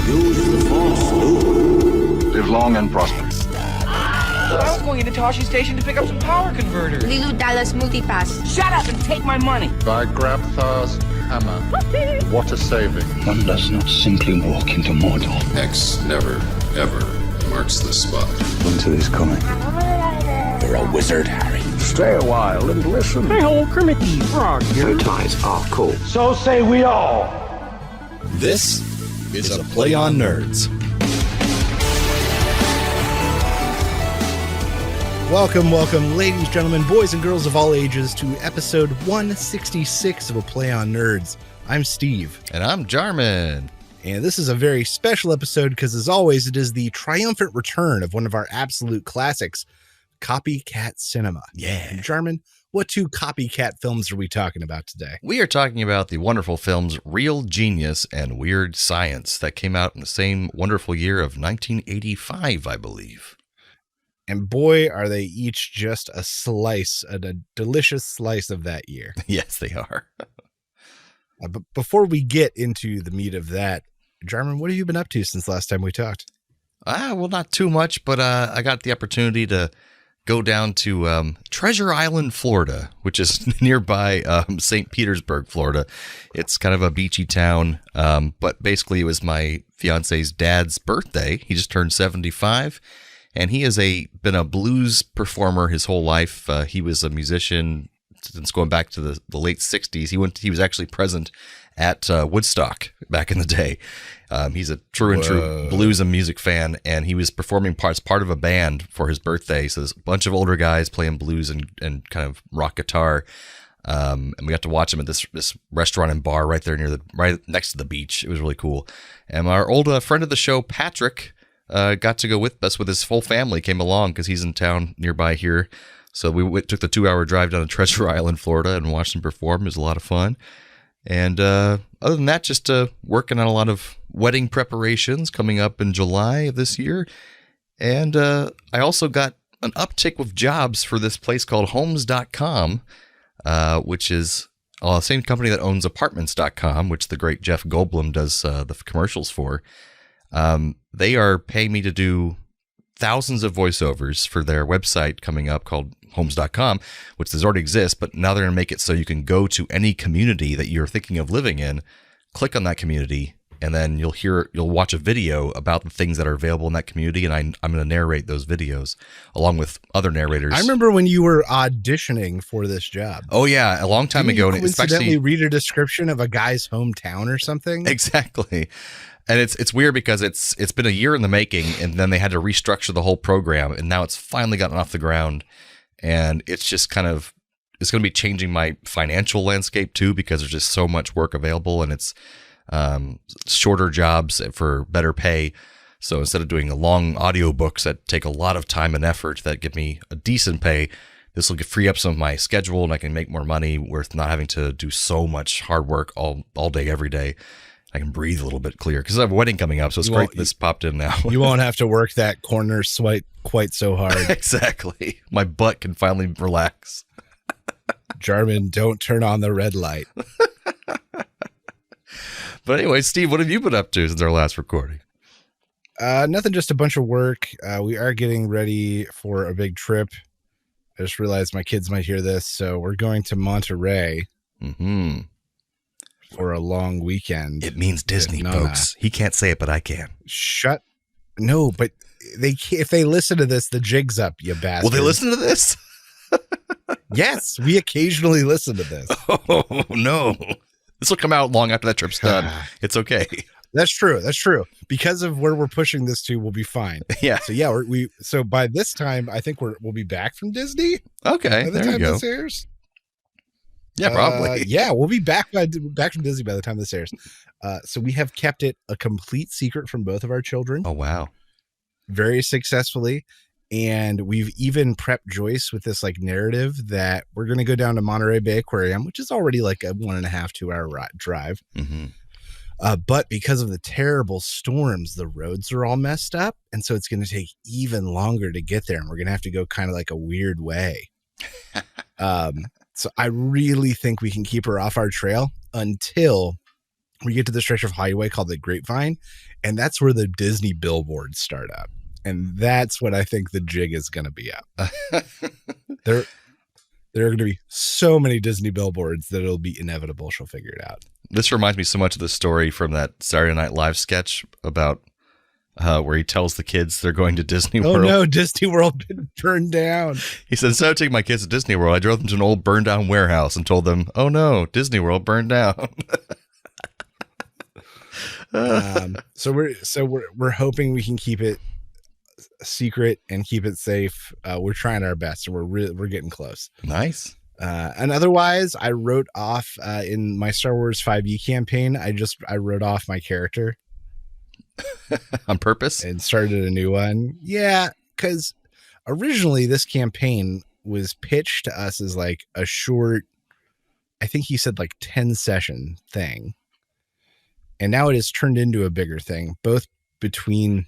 Use the Force, Luke. Live long and prosper. I was going into Toshi Station to pick up some power converters. Lilu Dallas Multipass. Shut up and take my money. By Grabthar's hammer. What a saving. One does not simply walk into Mordor. X never, ever marks the spot. Winter is coming. You're a wizard, Harry. Stay a while and listen. Hey, old Kermit the Frog here. Bow ties are cool. So say we all. This is a Play on Nerds. Welcome, ladies, gentlemen, boys, and girls of all ages, to episode 166 of A Play on Nerds. I'm Steve. And I'm Jarman. And this is a very special episode because, as always, it is the triumphant return of one of our absolute classics, copycat cinema. Yeah. And Jarman, what two copycat films are we talking about today? We are talking about the wonderful films Real Genius and Weird Science that came out in the same wonderful year of 1985, I believe. And boy, are they each just a slice, a delicious slice of that year. Yes, they are. But before we get into the meat of that, Jarman, what have you been up to since last time we talked? Well, not too much, but I got the opportunity to go down to Treasure Island, Florida, which is nearby St. Petersburg, Florida. It's kind of a beachy town, but basically it was my fiance's dad's birthday. He just turned 75. And he has been a blues performer his whole life. He was a musician since going back to the late 60s. He was actually present at Woodstock back in the day. He's a true and true blues and music fan, and he was performing as part of a band for his birthday. So there's a bunch of older guys playing blues and kind of rock guitar. And we got to watch him at this restaurant and bar right there right next to the beach. It was really cool. And our old friend of the show, Patrick, got to go with us with his full family, came along because he's in town nearby here. So we took the 2-hour drive down to Treasure Island, Florida, and watched him perform. It was a lot of fun. And other than that, just working on a lot of wedding preparations coming up in July of this year. And I also got an uptick with jobs for this place called Homes.com, which is the same company that owns Apartments.com, which the great Jeff Goldblum does the commercials for. They are paying me to do thousands of voiceovers for their website coming up called Homes.com, which does already exist, but now they're going to make it so you can go to any community that you're thinking of living in, click on that community, and then you'll watch a video about the things that are available in that community, and I'm going to narrate those videos along with other narrators. I remember when you were auditioning for this job. Oh yeah, a long time ago. Didn't you coincidentally read a description of a guy's hometown or something? Exactly. And it's weird because it's been a year in the making, and then they had to restructure the whole program, and now it's finally gotten off the ground, and it's just it's going to be changing my financial landscape too, because there's just so much work available, and it's shorter jobs for better pay. So instead of doing long audiobooks that take a lot of time and effort that give me a decent pay, this will free up some of my schedule, and I can make more money with not having to do so much hard work all day, every day. I can breathe a little bit clear because I have a wedding coming up, so it's great this popped in now. You won't have to work that corner swipe quite so hard. Exactly. My butt can finally relax. Jarman, don't turn on the red light. But anyway, Steve, what have you been up to since our last recording? Nothing, just a bunch of work. We are getting ready for a big trip. I just realized my kids might hear this, so we're going to Monterey. Mm-hmm. For a long weekend. It means Disney, folks. He can't say it, but I can. No, but if they listen to this, the jig's up, you bastard. Will they listen to this? Yes, we occasionally listen to this. Oh, no. This will come out long after that trip's done. It's okay. That's true. Because of where we're pushing this to, we'll be fine. Yeah. So yeah, so by this time, I think we'll be back from Disney. Okay, there you go. This airs. Yeah, probably. We'll be back from Disney by the time this airs. So we have kept it a complete secret from both of our children. Oh, wow. Very successfully. And we've even prepped Joyce with this narrative that we're going to go down to Monterey Bay Aquarium, which is already like a 1.5-2 hour drive. Mm-hmm. But because of the terrible storms, the roads are all messed up. And so it's going to take even longer to get there. And we're going to have to go kind of like a weird way. So I really think we can keep her off our trail until we get to the stretch of highway called the Grapevine, and that's where the Disney billboards start up. And that's what I think the jig is going to be up. There are going to be so many Disney billboards that it'll be inevitable she'll figure it out. This reminds me so much of the story from that Saturday Night Live sketch about where he tells the kids they're going to Disney World. Oh no, Disney World been burned down. He said, instead of taking my kids to Disney World, I drove them to an old burned down warehouse and told them, oh no, Disney World burned down. So we're hoping we can keep it secret and keep it safe. We're trying our best, and we're getting close. Nice. And otherwise, I wrote off in my Star Wars 5e campaign. I wrote off my character on purpose and started a new one. Yeah, because originally this campaign was pitched to us as like a short, I think he said like 10 session thing. And now it has turned into a bigger thing, both between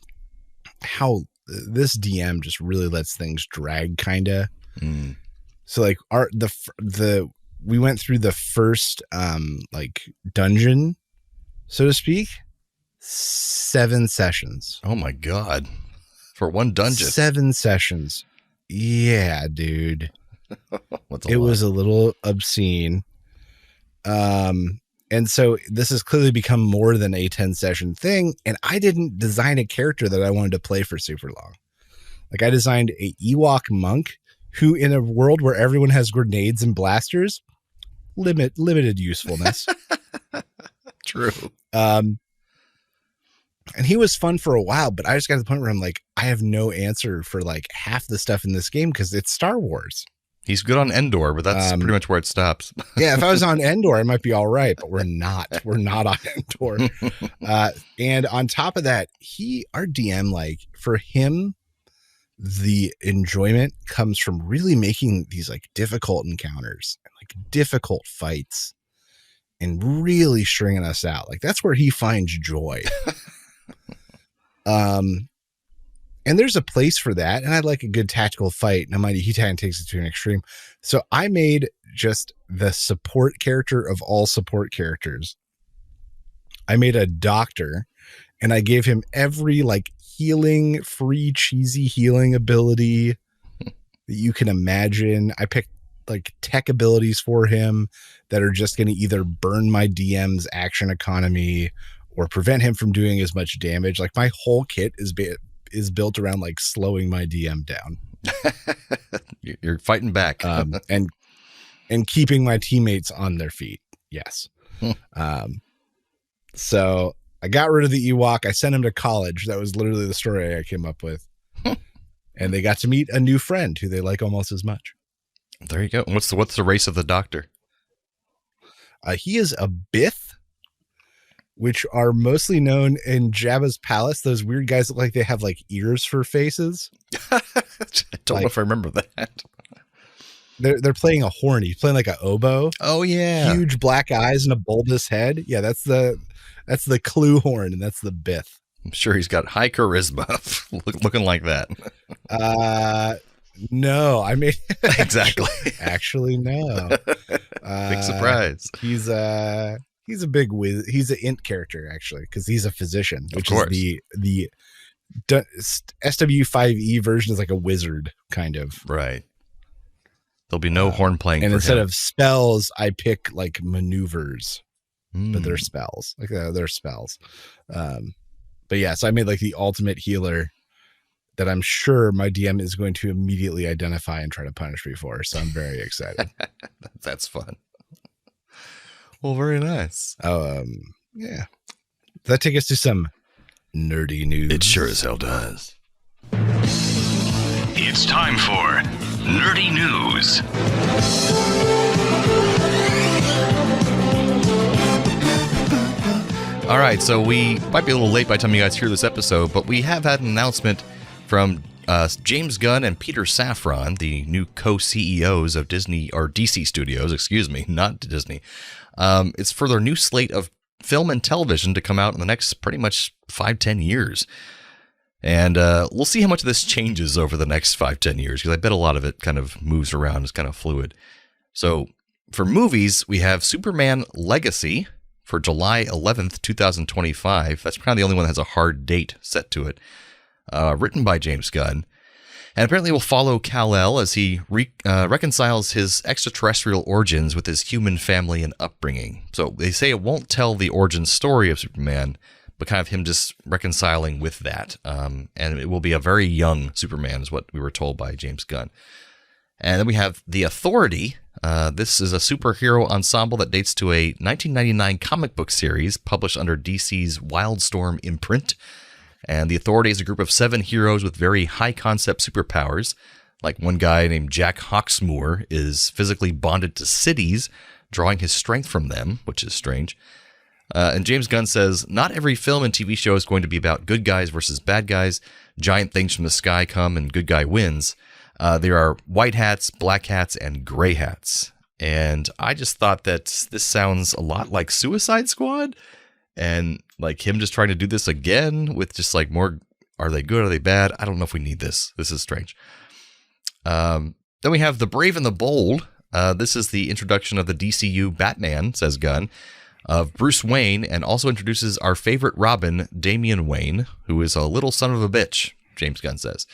how this DM just really lets things drag, kind of. So like we went through the first like dungeon, so to speak, 7 sessions. Oh my God. For one dungeon. 7 sessions. Yeah, dude. It was a little obscene. And so this has clearly become more than a 10 session thing. And I didn't design a character that I wanted to play for super long. Like I designed a Ewok monk who, in a world where everyone has grenades and blasters, limited usefulness. True. And he was fun for a while, but I just got to the point where I'm like, I have no answer for like half the stuff in this game because it's Star Wars. He's good on Endor, but that's pretty much where it stops. Yeah, if I was on Endor, I might be all right, but we're not. We're not on Endor. And on top of that, our DM, like for him, the enjoyment comes from really making these like difficult encounters, like difficult fights, and really stringing us out. Like that's where he finds joy. And there's a place for that. And I like a good tactical fight. And he kind of takes it to an extreme. So I made just the support character of all support characters. I made a doctor and I gave him every like healing, free, cheesy healing ability that you can imagine. I picked like tech abilities for him that are just going to either burn my DM's action economy or prevent him from doing as much damage. Like my whole kit is built around like slowing my DM down. You're fighting back. and keeping my teammates on their feet. Yes. So I got rid of the Ewok. I sent him to college. That was literally the story I came up with. And they got to meet a new friend who they like almost as much. There you go. What's the race of the doctor? He is a Bith, which are mostly known in Jabba's palace. Those weird guys look like they have like ears for faces. I don't know if I remember that. They're playing a horn. He's playing like an oboe. Oh yeah. Huge black eyes and a bulbous head. Yeah, that's the clue horn, and that's the Bith. I'm sure he's got high charisma looking like that. No, I mean exactly. Actually, no. Big surprise. He's a big whiz. He's an int character actually, because he's a physician, which is the SW5E version is like a wizard kind of. Right. There'll be no horn playing. And for instead him. of spells, I pick like maneuvers, but they're spells. Like they're spells. But yeah, so I made like the ultimate healer that I'm sure my DM is going to immediately identify and try to punish me for. So I'm very excited. That's fun. Well, very nice. Yeah. Does that take us to some nerdy news? It sure as hell does. It's time for Nerdy News. All right, so we might be a little late by the time you guys hear this episode, but we have had an announcement from James Gunn and Peter Safran, the new co-CEOs of Disney, or DC Studios, excuse me, not Disney. It's for their new slate of film and television to come out in the next pretty much 5-10 years. And we'll see how much of this changes over the next 5-10 years, because I bet a lot of it kind of moves around, is kind of fluid. So for movies, we have Superman Legacy, for July 11th, 2025. That's kind of the only one that has a hard date set to it. Written by James Gunn. And apparently will follow Kal-El as he reconciles his extraterrestrial origins with his human family and upbringing. So they say it won't tell the origin story of Superman, but kind of him just reconciling with that. And it will be a very young Superman, is what we were told by James Gunn. And then we have The Authority. This is a superhero ensemble that dates to a 1999 comic book series published under DC's Wildstorm imprint. And the Authority is a group of 7 heroes with very high-concept superpowers. Like one guy named Jack Hawksmoor is physically bonded to cities, drawing his strength from them, which is strange. And James Gunn says, not every film and TV show is going to be about good guys versus bad guys. Giant things from the sky come and good guy wins. There are white hats, black hats, and gray hats. And I just thought that this sounds a lot like Suicide Squad. And like him just trying to do this again with just like more, are they good, are they bad? I don't know if we need this. This is strange. Then we have The Brave and the Bold. This is the introduction of the DCU Batman, says Gunn, of Bruce Wayne, and also introduces our favorite Robin, Damian Wayne, who is a little son of a bitch, James Gunn says.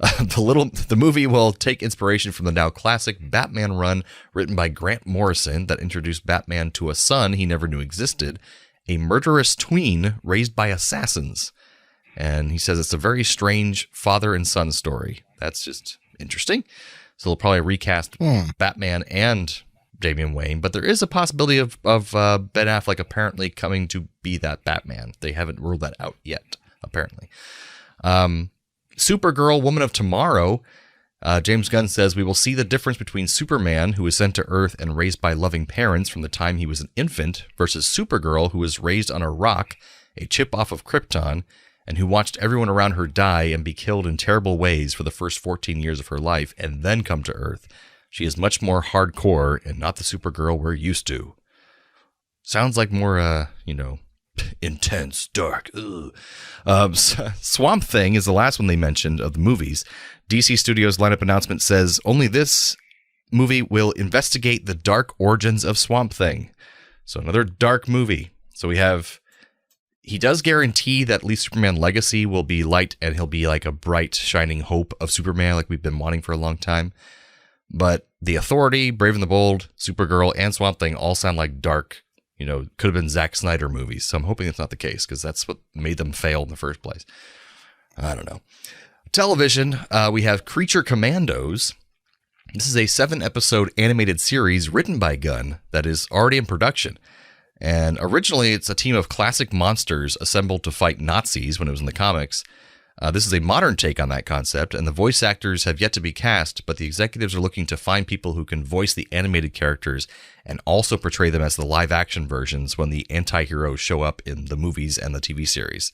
The movie will take inspiration from the now classic Batman run written by Grant Morrison that introduced Batman to a son he never knew existed, a murderous tween raised by assassins. And he says it's a very strange father and son story. That's just interesting. So they'll probably recast Batman and Damian Wayne, but there is a possibility of Ben Affleck apparently coming to be that Batman. They haven't ruled that out yet, apparently. Supergirl, Woman of Tomorrow. James Gunn says we will see the difference between Superman, who was sent to Earth and raised by loving parents from the time he was an infant, versus Supergirl, who was raised on a rock, a chip off of Krypton, and who watched everyone around her die and be killed in terrible ways for the first 14 years of her life and then come to Earth. She is much more hardcore and not the Supergirl we're used to. Sounds like more, intense, dark. Swamp Thing is the last one they mentioned of the movies. DC Studios lineup announcement says only this movie will investigate the dark origins of Swamp Thing. So another dark movie. So he does guarantee that at least Superman Legacy will be light and he'll be like a bright, shining hope of Superman like we've been wanting for a long time. But The Authority, Brave and the Bold, Supergirl, and Swamp Thing all sound like dark, could have been Zack Snyder movies. So I'm hoping it's not the case because that's what made them fail in the first place. I don't know. Television, we have Creature Commandos. This is a 7-episode animated series written by Gunn that is already in production. And originally, it's a team of classic monsters assembled to fight Nazis when it was in the comics. This is a modern take on that concept, and the voice actors have yet to be cast, but the executives are looking to find people who can voice the animated characters and also portray them as the live-action versions when the anti-heroes show up in the movies and the TV series.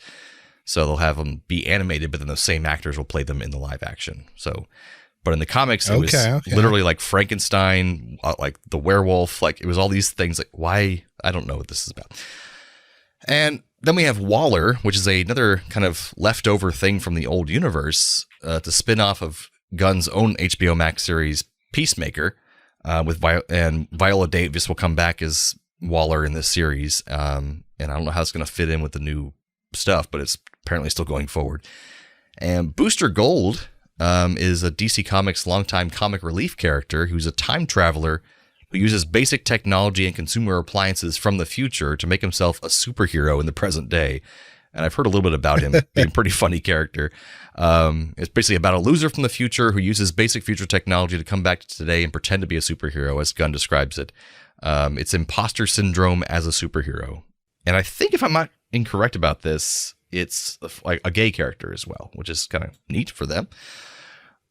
So they'll have them be animated, but then the same actors will play them in the live action. So, but in the comics, it was literally like Frankenstein, like the werewolf, like it was all these things. Like, why? I don't know what this is about. And then we have Waller, which is another kind of leftover thing from the old universe, to spin off of Gunn's own HBO Max series, Peacemaker, with Viola Davis will come back as Waller in this series. And I don't know how it's going to fit in with the new stuff, but it's apparently still going forward. And Booster Gold is a DC Comics longtime comic relief character who's a time traveler who uses basic technology and consumer appliances from the future to make himself a superhero in the present day. And I've heard a little bit about him being a pretty funny character. It's basically about a loser from the future who uses basic future technology to come back to today and pretend to be a superhero, as Gunn describes it. It's imposter syndrome as a superhero. And I think if I'm not incorrect about this, it's like a gay character as well, which is kind of neat for them.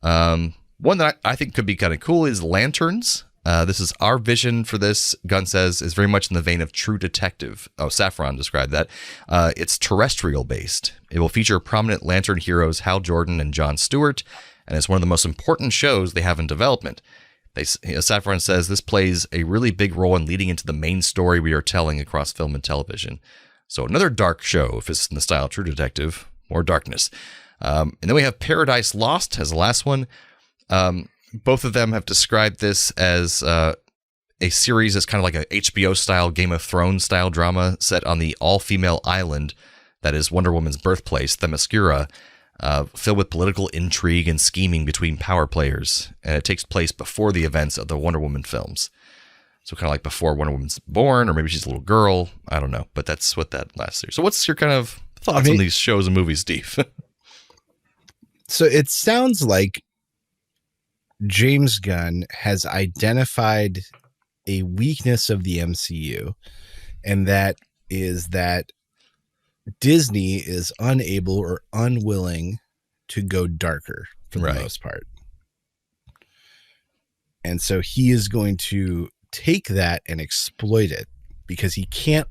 One that I think could be kind of cool is Lanterns. This is our vision for this, Gunn says, is very much in the vein of True Detective. Oh, Saffron described that. It's terrestrial based. It will feature prominent Lantern heroes Hal Jordan and Jon Stewart, and it's one of the most important shows they have in development. Saffron says this plays a really big role in leading into the main story we are telling across film and television. So another dark show, if it's in the style of True Detective, more darkness. And then we have Paradise Lost as the last one. Both of them have described this as a series that's kind of like a HBO style Game of Thrones style drama set on the all-female island that is Wonder Woman's birthplace, Themyscira, filled with political intrigue and scheming between power players. And it takes place before the events of the Wonder Woman films. So kind of like before Wonder Woman's born, or maybe she's a little girl. I don't know. But that's what that last series. So what's your kind of thoughts on these shows and movies, Steve? So it sounds like James Gunn has identified a weakness of the MCU, and that is that Disney is unable or unwilling to go darker for the most part. And so he is going to take that and exploit it, because he can't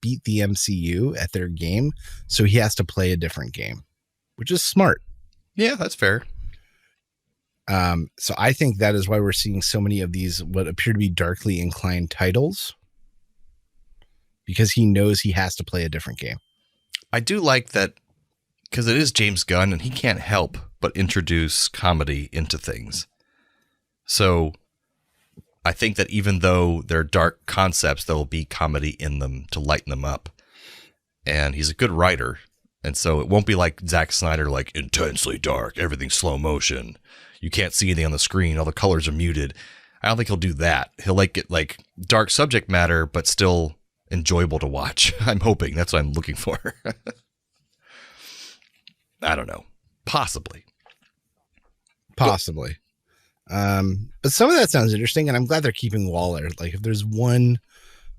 beat the MCU at their game, so he has to play a different game, which is smart. Yeah, that's fair. So I think that is why we're seeing so many of these what appear to be darkly inclined titles, because he knows he has to play a different game. I do like that, because it is James Gunn and he can't help but introduce comedy into things. So I think that even though they're dark concepts, there will be comedy in them to lighten them up. And he's a good writer. And so it won't be like Zack Snyder, like intensely dark, everything's slow motion. You can't see anything on the screen. All the colors are muted. I don't think he'll do that. He'll get like dark subject matter, but still enjoyable to watch. I'm hoping that's what I'm looking for. I don't know. Possibly. But some of that sounds interesting, and I'm glad they're keeping Waller. Like, if there's one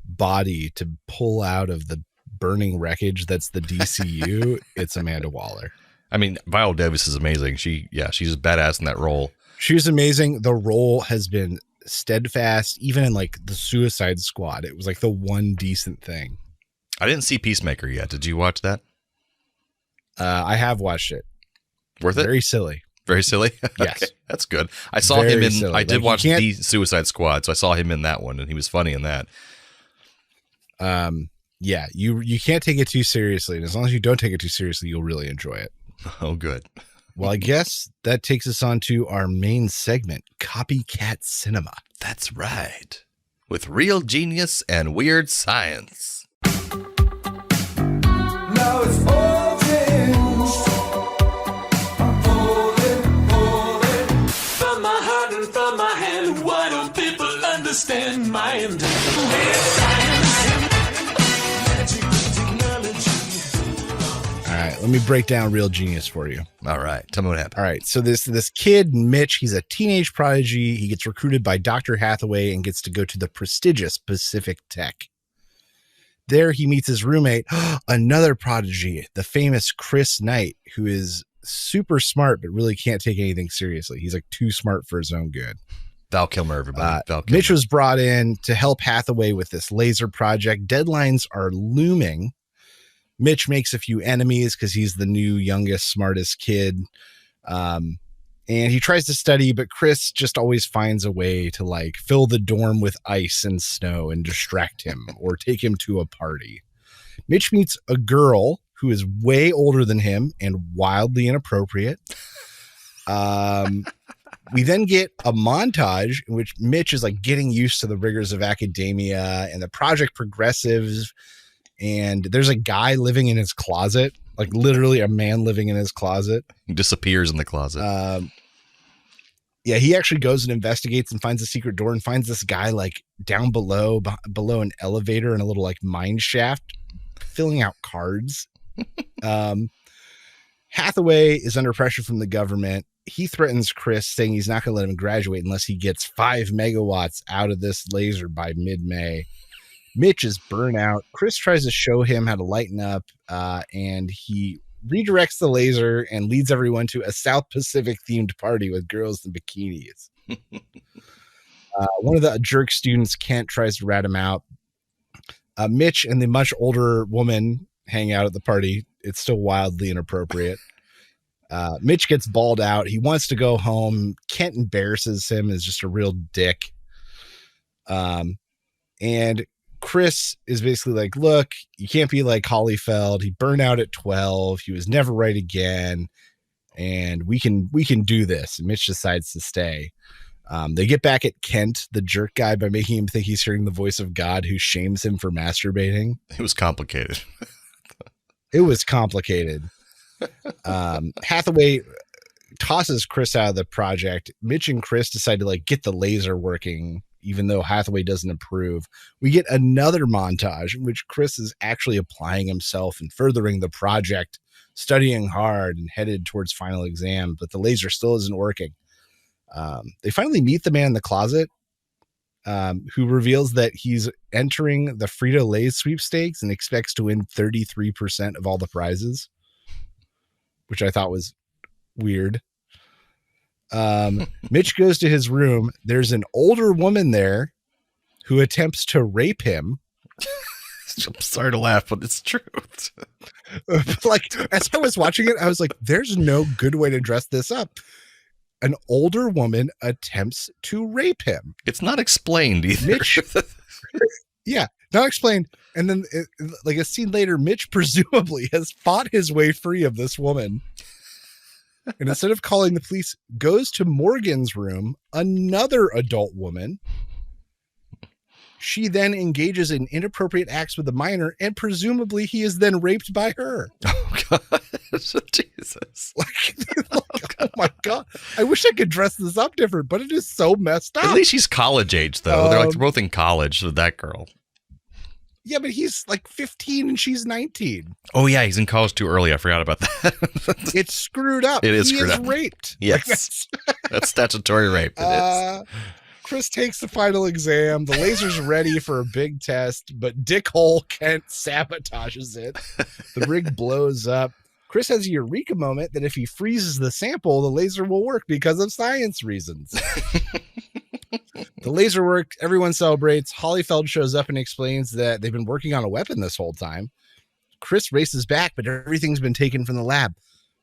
body to pull out of the burning wreckage that's the DCU, it's Amanda Waller. I mean, Viola Davis is amazing. She's a badass in that role. She's amazing. The role has been steadfast, even in like the Suicide Squad. It was like the one decent thing. I didn't see Peacemaker yet. Did you watch that? I have watched it. Worth it? Very silly. Very silly? Yes. Okay, that's good. I saw him in, silly. I did watch the Suicide Squad, so I saw him in that one, and he was funny in that. Yeah, you can't take it too seriously, and as long as you don't take it too seriously, you'll really enjoy it. Oh, good. Well, I guess that takes us on to our main segment, Copycat Cinema. That's right. With real genius and weird science. Now it's all changed. I'm falling from my heart and from my hand. Why don't people understand my intent? All right, let me break down Real Genius for you. All right, tell me what happened. All right, so this kid, Mitch, he's a teenage prodigy. He gets recruited by Dr. Hathaway and gets to go to the prestigious Pacific Tech. There he meets his roommate, another prodigy, the famous Chris Knight, who is super smart but really can't take anything seriously. He's like too smart for his own good. Val Kilmer, everybody. Val Kilmer. Mitch was brought in to help Hathaway with this laser project. Deadlines are looming. Mitch makes a few enemies because he's the new, youngest, smartest kid. And he tries to study, but Chris just always finds a way to like fill the dorm with ice and snow and distract him or take him to a party. Mitch meets a girl who is way older than him and wildly inappropriate. We then get a montage in which Mitch is like getting used to the rigors of academia and the project progresses. And there's a guy living in his closet, like literally a man living in his closet. He disappears in the closet. Yeah, he actually goes and investigates and finds a secret door and finds this guy like down below an elevator in a little like mine shaft filling out cards. Hathaway is under pressure from the government. He threatens Chris, saying he's not going to let him graduate unless he gets 5 megawatts out of this laser by mid-May. Mitch is burnt out. Chris tries to show him how to lighten up, and he redirects the laser and leads everyone to a South Pacific themed party with girls in bikinis. One of the jerk students, Kent, tries to rat him out. Mitch and the much older woman hang out at the party. It's still wildly inappropriate. Mitch gets bawled out. He wants to go home. Kent embarrasses him as just a real dick. And Chris is basically like, look, you can't be like Holyfeld. He burned out at 12. He was never right again. And we can do this. And Mitch decides to stay. They get back at Kent, the jerk guy, by making him think he's hearing the voice of God, who shames him for masturbating. It was complicated. It was complicated. Hathaway tosses Chris out of the project. Mitch and Chris decide to like get the laser working, even though Hathaway doesn't approve. We get another montage in which Chris is actually applying himself and furthering the project, studying hard and headed towards final exam, but the laser still isn't working. They finally meet the man in the closet, who reveals that he's entering the Frito-Lay sweepstakes and expects to win 33% of all the prizes, which I thought was weird. Mitch goes to his room. There's an older woman there who attempts to rape him. I'm sorry to laugh, but it's true. Like, as I was watching it, I was like, there's no good way to dress this up. An older woman attempts to rape him. It's not explained either. Mitch, yeah, not explained. And then, like a scene later, Mitch presumably has fought his way free of this woman. And instead of calling the police, goes to Morgan's room, another adult woman. She then engages in inappropriate acts with the minor, and presumably he is then raped by her. Oh, God. Jesus. Oh, my God. I wish I could dress this up different, but it is so messed up. At least she's college age, though. They're like both in college with that girl. Yeah, but he's like 15 and she's 19. Oh, yeah. He's in college too early. I forgot about that. It's screwed up. It is he screwed is up. Raped. Yes. That's statutory rape. It is. Chris takes the final exam. The laser's ready for a big test, but Dickhole Kent sabotages it. The rig blows up. Chris has a eureka moment that if he freezes the sample, the laser will work because of science reasons. The laser worked. Everyone celebrates. Holyfeld shows up and explains that they've been working on a weapon this whole time. Chris races back, but everything's been taken from the lab.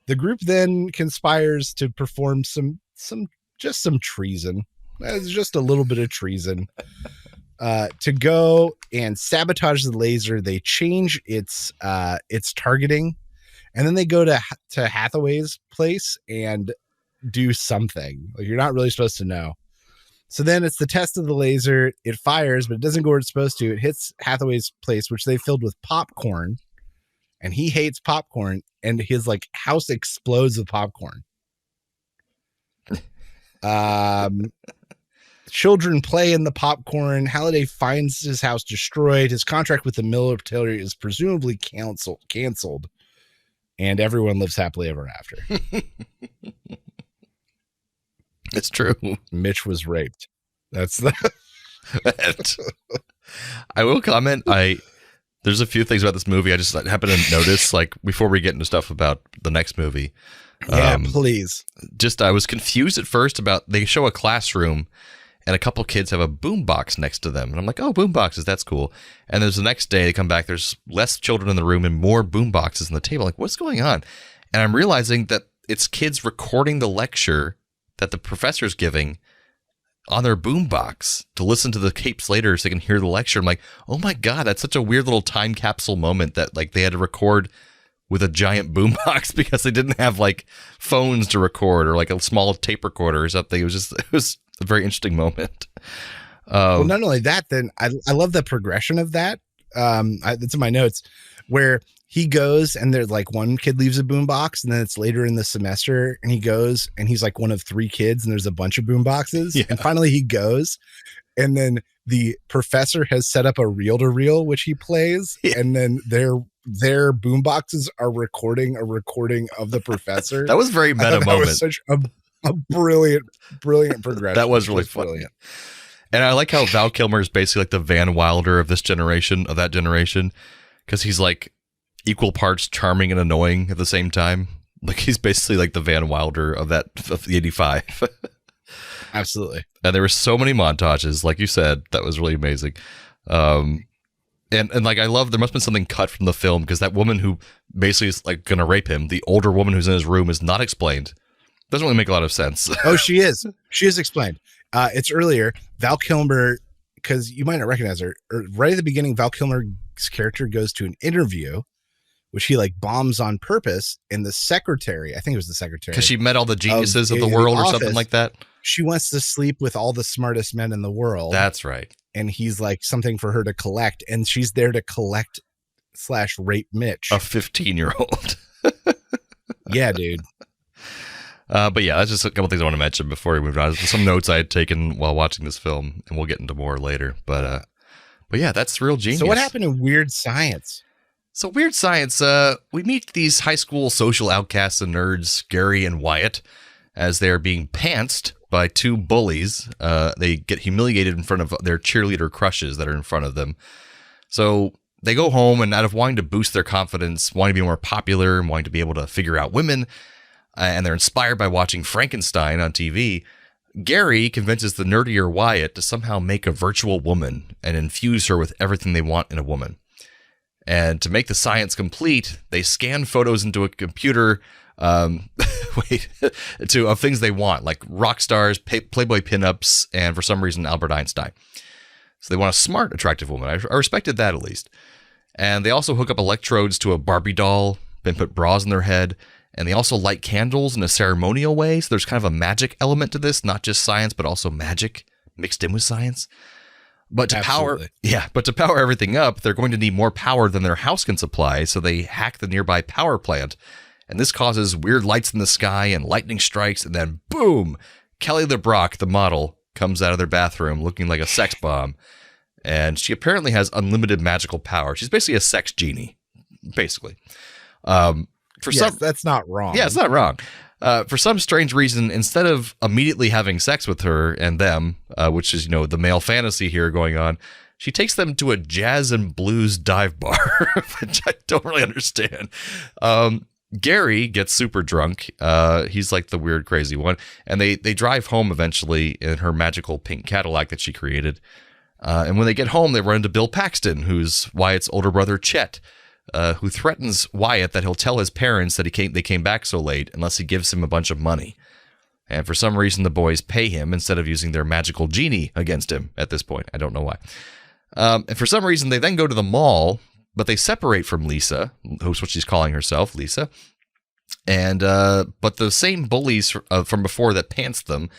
The group then conspires to perform some treason. It's just a little bit of treason. To go and sabotage the laser. They change its targeting, and then they go to Hathaway's place and do something. Like, you're not really supposed to know. So then it's the test of the laser. It fires, but it doesn't go where it's supposed to. It hits Hathaway's place, which they filled with popcorn, and he hates popcorn, and his like house explodes with popcorn. Children play in the popcorn. Halliday finds his house destroyed. His contract with the military is presumably canceled, and everyone lives happily ever after. It's true. Mitch was raped. That's the. I will comment. There's a few things about this movie I just happened to notice, like before we get into stuff about the next movie. Yeah, please. I was confused at first about, they show a classroom and a couple kids have a boombox next to them. And I'm like, oh, boomboxes, that's cool. And there's the next day they come back, there's less children in the room and more boomboxes on the table. Like, what's going on? And I'm realizing that it's kids recording the lecture that the professor's giving on their boombox to listen to the tapes later so they can hear the lecture. I'm like, oh my God, that's such a weird little time capsule moment that like they had to record with a giant boombox because they didn't have like phones to record or like a small tape recorder or something. It was a very interesting moment. Well, not only that, then I love the progression of that. It's in my notes where he goes and there's like one kid leaves a boombox, and then it's later in the semester and he goes and he's like one of three kids and there's a bunch of boomboxes. Yeah. And finally he goes, and then the professor has set up a reel-to-reel which he plays. Yeah. And then their boomboxes are recording a recording of the professor. That was very meta moment. That was such a brilliant progression. That was really funny. Brilliant. And I like how Val Kilmer is basically like the Van Wilder of this generation, of that generation, because he's like equal parts charming and annoying at the same time. Like he's basically like the Van Wilder of the 85. Absolutely. And there were so many montages, like you said, that was really amazing. And like I love, there must have been something cut from the film because that woman who basically is like gonna rape him, the older woman who's in his room, is not explained. Doesn't really make a lot of sense. Oh, she is. She is explained. It's earlier. Val Kilmer, because you might not recognize her. Right at the beginning, Val Kilmer's character goes to an interview, which he like bombs on purpose. And the secretary, I think it was the secretary, because she met all the geniuses of the world or something like that. She wants to sleep with all the smartest men in the world. That's right. And he's like something for her to collect. And she's there to collect / rape Mitch. A 15-year-old. Yeah, dude. But yeah, that's just a couple things I want to mention before we move on. Some notes I had taken while watching this film, and we'll get into more later. But yeah, that's real genius. So what happened in Weird Science? So Weird Science, we meet these high school social outcasts and nerds, Gary and Wyatt, as they are being pantsed by two bullies. They get humiliated in front of their cheerleader crushes that are in front of them. So they go home, and out of wanting to boost their confidence, wanting to be more popular, and wanting to be able to figure out women, and they're inspired by watching Frankenstein on TV, Gary convinces the nerdier Wyatt to somehow make a virtual woman and infuse her with everything they want in a woman. And to make the science complete, they scan photos into a computer of things they want, like rock stars, Playboy pinups, and for some reason, Albert Einstein. So they want a smart, attractive woman. I respected that at least. And they also hook up electrodes to a Barbie doll and put bras in their head. And they also light candles in a ceremonial way. So there's kind of a magic element to this, not just science, but also magic mixed in with science. But to power everything up, they're going to need more power than their house can supply. So they hack the nearby power plant. And this causes weird lights in the sky and lightning strikes. And then boom, Kelly LeBrock, the model, comes out of their bathroom looking like a sex bomb. And she apparently has unlimited magical power. She's basically a sex genie, basically. That's not wrong. Yeah, it's not wrong. For some strange reason, instead of immediately having sex with her and them, which is, the male fantasy here going on, she takes them to a jazz and blues dive bar, which I don't really understand. Gary gets super drunk. He's like the weird, crazy one. And they drive home eventually in her magical pink Cadillac that she created. And when they get home, they run into Bill Paxton, who's Wyatt's older brother, Chet, who threatens Wyatt that he'll tell his parents that they came back so late unless he gives him a bunch of money. And for some reason, the boys pay him instead of using their magical genie against him at this point. I don't know why. And for some reason, they then go to the mall, but they separate from Lisa, who's what she's calling herself, Lisa. And but the same bullies from before that pantsed them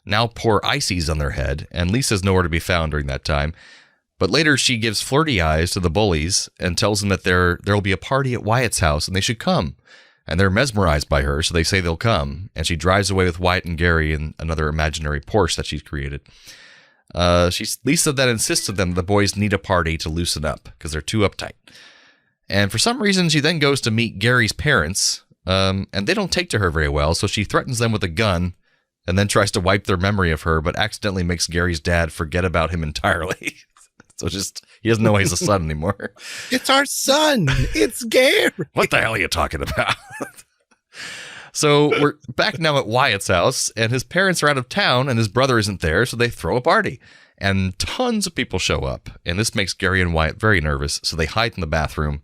now pour ices on their head, and Lisa's nowhere to be found during that time. But later she gives flirty eyes to the bullies and tells them that there'll be a party at Wyatt's house and they should come. And they're mesmerized by her, so they say they'll come. And she drives away with Wyatt and Gary in another imaginary Porsche that she's created. Lisa then insists to them the boys need a party to loosen up because they're too uptight. And for some reason, she then goes to meet Gary's parents, and they don't take to her very well, so she threatens them with a gun and then tries to wipe their memory of her, but accidentally makes Gary's dad forget about him entirely. So he doesn't know he's a son anymore. It's our son. It's Gary. What the hell are you talking about? So we're back now at Wyatt's house, and his parents are out of town, and his brother isn't there, so they throw a party. And tons of people show up, and this makes Gary and Wyatt very nervous, so they hide in the bathroom.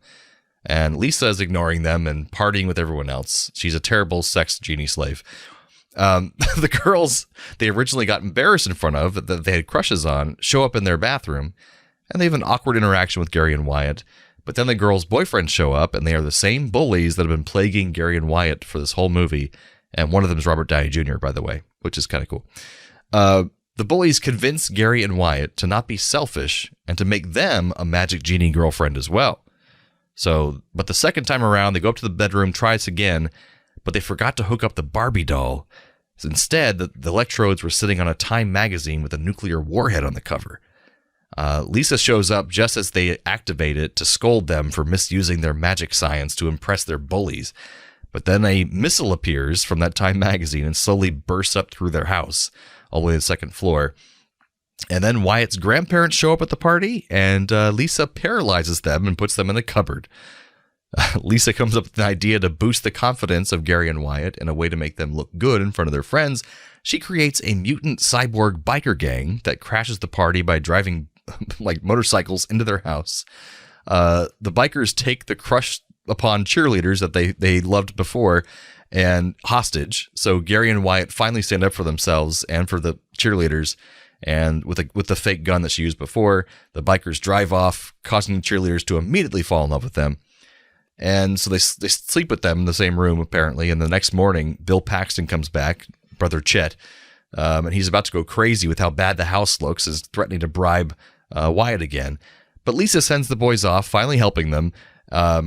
And Lisa is ignoring them and partying with everyone else. She's a terrible sex genie slave. The girls they originally got embarrassed in front of, that they had crushes on, show up in their bathroom, and they have an awkward interaction with Gary and Wyatt. But then the girls' boyfriends show up, and they are the same bullies that have been plaguing Gary and Wyatt for this whole movie. And one of them is Robert Downey Jr., by the way, which is kind of cool. The bullies convince Gary and Wyatt to not be selfish and to make them a magic genie girlfriend as well. But the second time around, they go up to the bedroom, try this again, but they forgot to hook up the Barbie doll. So instead, the electrodes were sitting on a Time magazine with a nuclear warhead on the cover. Lisa shows up just as they activate it to scold them for misusing their magic science to impress their bullies. But then a missile appears from that Time magazine and slowly bursts up through their house, all the way to the second floor. And then Wyatt's grandparents show up at the party, and Lisa paralyzes them and puts them in a cupboard. Lisa comes up with an idea to boost the confidence of Gary and Wyatt in a way to make them look good in front of their friends. She creates a mutant cyborg biker gang that crashes the party by driving like motorcycles into their house. The bikers take the crushed upon cheerleaders that they loved before and hostage. So Gary and Wyatt finally stand up for themselves and for the cheerleaders. And with the fake gun that she used before, the bikers drive off, causing the cheerleaders to immediately fall in love with them. And so they sleep with them in the same room, apparently. And the next morning, Bill Paxton comes back, brother Chet, and he's about to go crazy with how bad the house looks, is threatening to bribe Wyatt again. But Lisa sends the boys off, finally helping them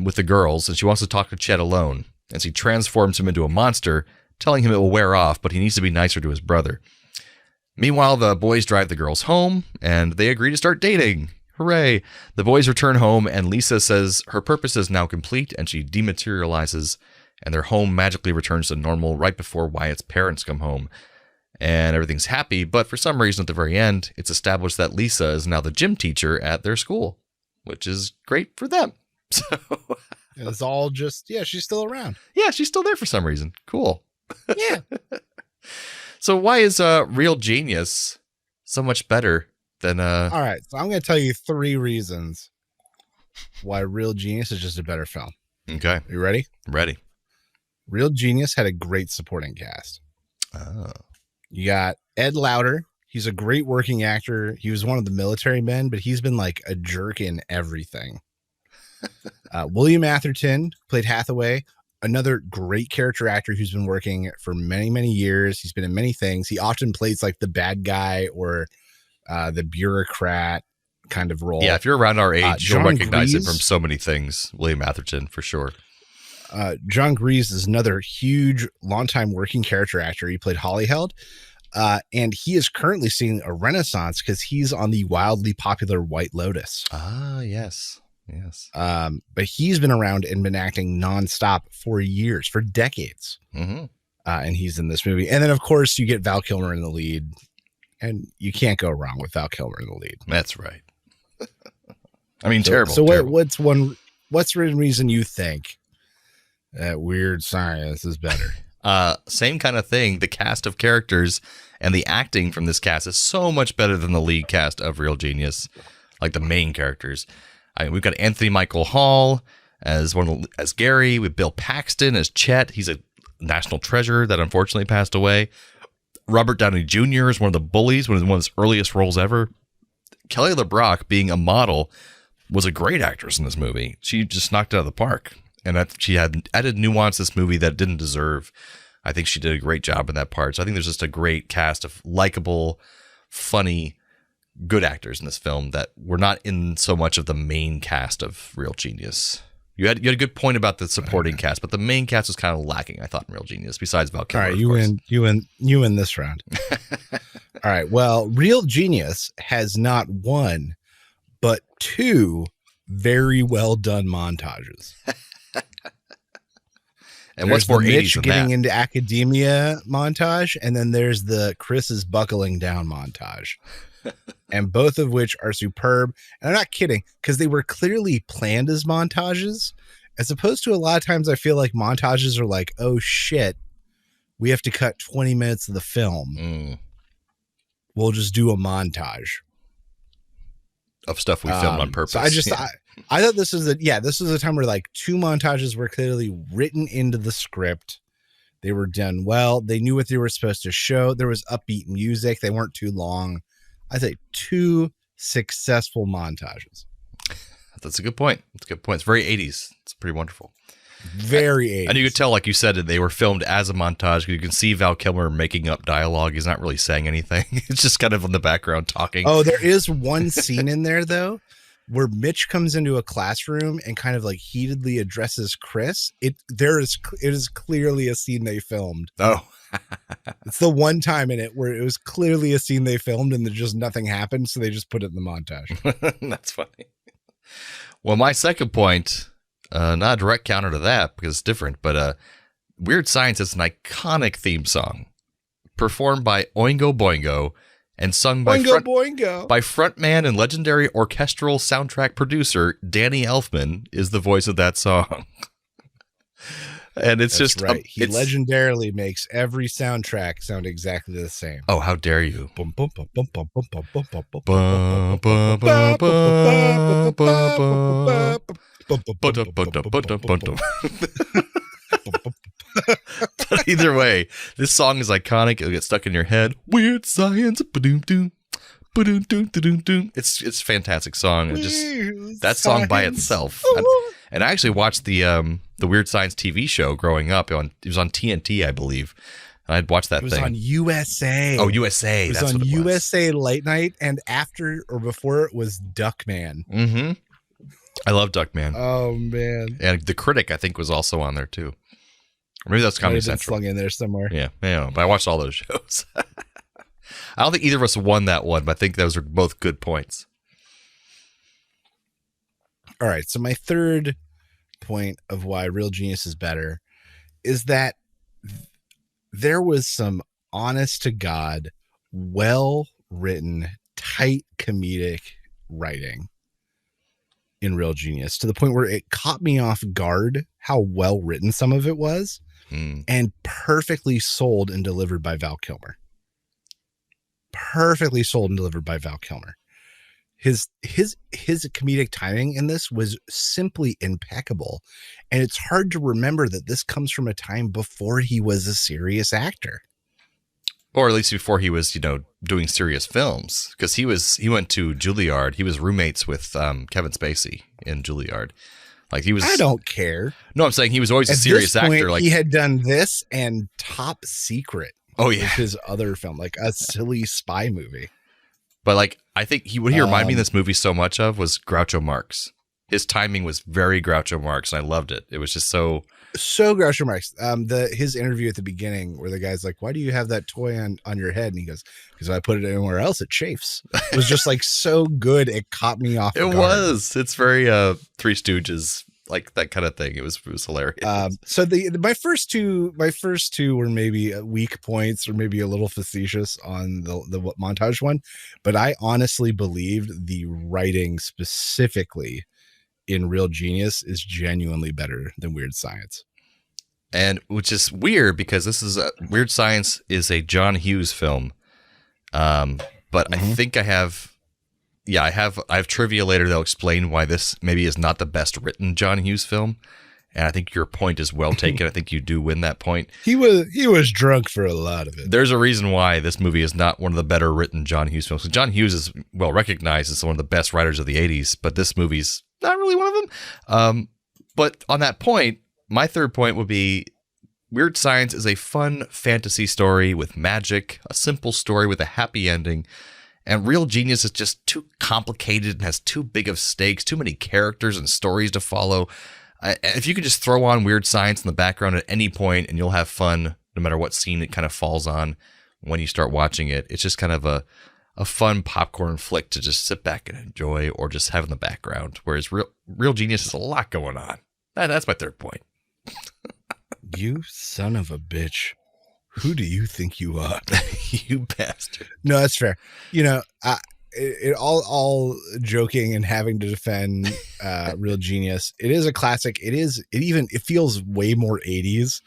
with the girls, and she wants to talk to Chet alone. And she transforms him into a monster, telling him it will wear off, but he needs to be nicer to his brother. Meanwhile, the boys drive the girls home, and they agree to start dating. Hooray! The boys return home, and Lisa says her purpose is now complete, and she dematerializes, and their home magically returns to normal right before Wyatt's parents come home. And everything's happy, but for some reason at the very end, it's established that Lisa is now the gym teacher at their school, which is great for them. So it's all just, she's still around. Yeah, she's still there for some reason. Cool. Yeah. So why is Real Genius so much better than All right, so I'm going to tell you 3 reasons why Real Genius is just a better film. Okay. You ready? Ready. Real Genius had a great supporting cast. Oh. You got Ed Lauter. He's a great working actor. He was one of the military men, but he's been like a jerk in everything. William Atherton played Hathaway, another great character actor who's been working for many, many years. He's been in many things. He often plays like the bad guy or the bureaucrat kind of role. Yeah, if you're around our age, you'll recognize Grease, it from so many things. William Atherton, for sure. John Grease is another huge, longtime working character actor. He played Hollyheld, and he is currently seeing a renaissance because he's on the wildly popular White Lotus. Ah, yes. Yes. But he's been around and been acting nonstop for years, for decades. Mm-hmm. And he's in this movie. And then, of course, you get Val Kilmer in the lead. And you can't go wrong with Val Kilmer in the lead. That's right. I mean, So terrible. terrible. What's one reason you think that Weird Science is better? Same kind of thing. The cast of characters and the acting from this cast is so much better than the lead cast of Real Genius, like the main characters. We've got Anthony Michael Hall as Gary. With Bill Paxton as Chet. He's a national treasure that unfortunately passed away. Robert Downey Jr. is one of the bullies, one of his earliest roles ever. Kelly LeBrock, being a model, was a great actress in this movie. She just knocked it out of the park. And she had added nuance to this movie that it didn't deserve. I think she did a great job in that part. So I think there's just a great cast of likable, funny, good actors in this film that were not in so much of the main cast of Real Genius. You had a good point about the supporting cast, but the main cast was kind of lacking, I thought, in Real Genius, besides Val Kilmer. All right, you win this round. All right, well, Real Genius has not one, but 2 very well done montages. And what's more 80s Mitch than getting that? into academia montage, and then there's the Chris is buckling down montage. And both of which are superb. And I'm not kidding, because they were clearly planned as montages, as opposed to a lot of times I feel like montages are like, oh shit, we have to cut 20 minutes of the film. We'll just do a montage Of stuff we filmed on purpose. So I thought this was a time where like 2 montages were clearly written into the script. They were done well. They knew what they were supposed to show. There was upbeat music. They weren't too long. I think 2 successful montages. That's a good point. It's very 80s. It's pretty wonderful. Very 80s. And you could tell, like you said, that they were filmed as a montage. You can see Val Kilmer making up dialogue. He's not really saying anything. It's just kind of in the background talking. Oh, there is one scene in there, though, where Mitch comes into a classroom and kind of like heatedly addresses Chris. It is clearly a scene they filmed. Oh. It's the one time in it where it was clearly a scene they filmed and just nothing happened, so they just put it in the montage. That's funny. Well, my second point, not a direct counter to that because it's different, but Weird Science is an iconic theme song performed by Oingo Boingo and sung by frontman and legendary orchestral soundtrack producer Danny Elfman is the voice of that song. And it's That's just right. He legendarily makes every soundtrack sound exactly the same. Oh, how dare you! But either way, this song is iconic. It'll get stuck in your head. Weird Science. It's a fantastic song. And just that song by itself. And I actually watched the Weird Science TV show growing up. It was on TNT, I believe. I'd watch that It was thing. on USA. Oh, USA. It was That's on what it USA Late Night, and after or before it was Duckman. Mm-hmm. I love Duckman. Oh man! And The Critic, I think, was also on there too. Or maybe that's Comedy Central. Slung in there somewhere. Yeah, but I watched all those shows. I don't think either of us won that one, but I think those are both good points. All right, so my third point of why Real Genius is better is that there was some honest to God, well written, tight comedic writing in Real Genius, to the point where it caught me off guard how well written some of it was, and perfectly sold and delivered by Val Kilmer. Perfectly sold and delivered by Val Kilmer. His comedic timing in this was simply impeccable, and it's hard to remember that this comes from a time before he was a serious actor, or at least before he was, doing serious films, because he went to Juilliard. He was roommates with Kevin Spacey in Juilliard. Like he was. I don't care. No, I'm saying he was always a serious actor. Like he had done this and Top Secret. Oh yeah, with his other film, like a silly spy movie. But like, I think what he reminded me of this movie so much of was Groucho Marx. His timing was very Groucho Marx, and I loved it. It was just so Groucho Marx. His interview at the beginning, where the guy's like, "Why do you have that toy on your head?" And he goes, "Because if I put it anywhere else, it chafes." It was just like so good, it caught me off. It was. It's very Three Stooges, like that kind of thing. It was hilarious. So my first two were maybe weak points or maybe a little facetious on the montage one, but I honestly believed the writing specifically in Real Genius is genuinely better than Weird Science. And which is weird because this is Weird Science is a John Hughes film. But I think I have trivia later that'll explain why this maybe is not the best written John Hughes film. And I think your point is well taken. I think you do win that point. He was drunk for a lot of it. There's a reason why this movie is not one of the better written John Hughes films. So John Hughes is well recognized as one of the best writers of the 80s, but this movie's not really one of them. But on that point, my third point would be Weird Science is a fun fantasy story with magic, a simple story with a happy ending. And Real Genius is just too complicated and has too big of stakes, too many characters and stories to follow. If you could just throw on Weird Science in the background at any point and you'll have fun no matter what scene it kind of falls on when you start watching it. It's just kind of a fun popcorn flick to just sit back and enjoy or just have in the background. Whereas Real Genius has a lot going on. That's my third point. You son of a bitch. Who do you think you are? You bastard. No, that's fair. All joking and having to defend Real Genius. It is a classic. It feels way more 80s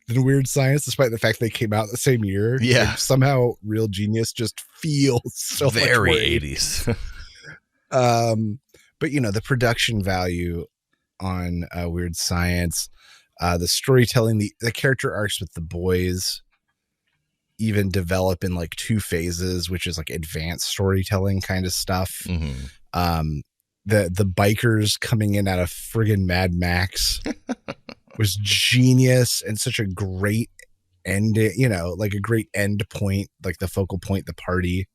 than Weird Science, despite the fact they came out the same year. Yeah. Like, somehow Real Genius just feels so very much more 80s. But the production value on Weird Science, the storytelling, the character arcs with the boys even develop in like two phases, which is like advanced storytelling kind of stuff. Mm-hmm. The bikers coming in out of friggin' Mad Max was genius and such a great end, like a great end point, like the focal point, the party.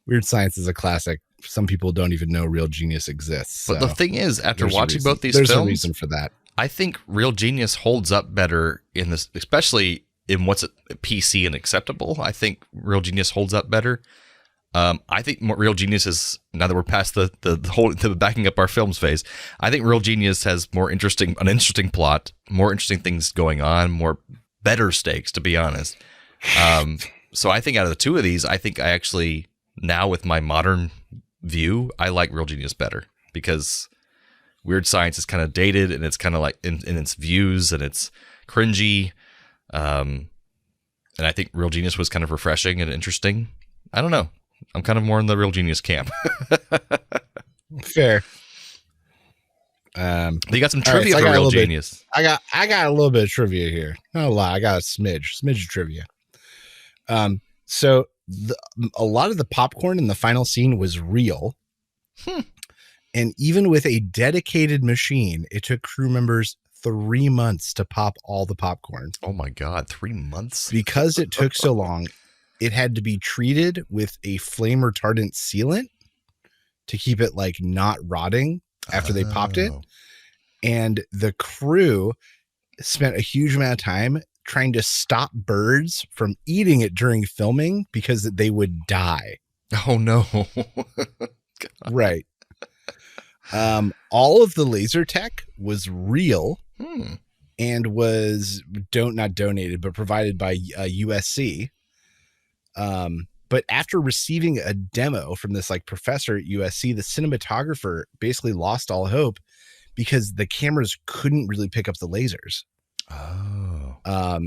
Weird Science is a classic. Some people don't even know Real Genius exists. But the thing is, after watching both these films, there's films, a reason for that. I think Real Genius holds up better in this, especially in what's PC and acceptable. I think Real Genius holds up better. I think Real Genius is, now that we're past the backing up our films phase, I think Real Genius has an interesting plot, more interesting things going on, better stakes, to be honest. So I think out of the two of these, I think I actually, now with my modern view, I like Real Genius better because Weird Science is kind of dated and it's kind of like in its views and it's cringy. And I think Real Genius was kind of refreshing and interesting. I don't know. I'm kind of more in the Real Genius camp. Fair. You got some trivia for Real Genius. I got a little bit of trivia here. Not a lot. I got a smidge of trivia. So a lot of the popcorn in the final scene was real. And even with a dedicated machine, it took crew members 3 months to pop all the popcorn. Oh my God, 3 months? Because it took so long, it had to be treated with a flame retardant sealant to keep it like not rotting after they popped it. And the crew spent a huge amount of time trying to stop birds from eating it during filming because they would die. Oh no. Right. All of the laser tech was real and was not donated, but provided by USC. But after receiving a demo from this like professor at USC, the cinematographer basically lost all hope because the cameras couldn't really pick up the lasers. Oh.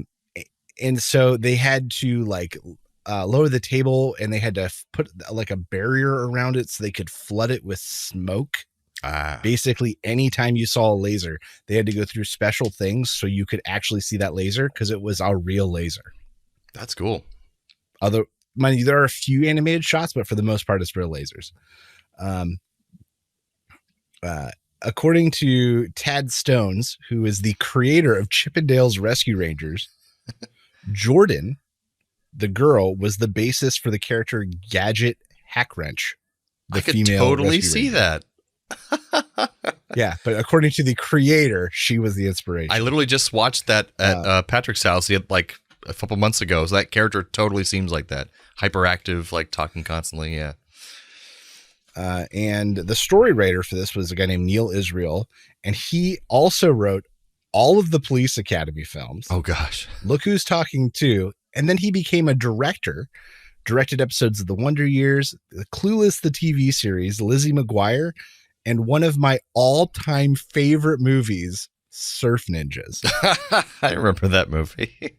And so they had to like lower the table, and they had to put like a barrier around it so they could flood it with smoke. Basically, anytime you saw a laser, they had to go through special things so you could actually see that laser because it was a real laser. That's cool. Mind you, there are a few animated shots, but for the most part, it's real lasers. According to Tad Stones, who is the creator of Chippendale's Rescue Rangers, Jordan, the girl, was the basis for the character Gadget Hackwrench. I could totally see that. Yeah, but according to the creator, she was the inspiration. I literally just watched that at Patrick's house. He had like a couple months ago. So that character totally seems like that. Hyperactive, like talking constantly. Yeah. And the story writer for this was a guy named Neil Israel. And he also wrote all of the Police Academy films. Oh, gosh. Look Who's Talking Too. And then he became a director, directed episodes of The Wonder Years, The Clueless, the TV series, Lizzie McGuire, and one of my all-time favorite movies, Surf Ninjas. I remember that movie.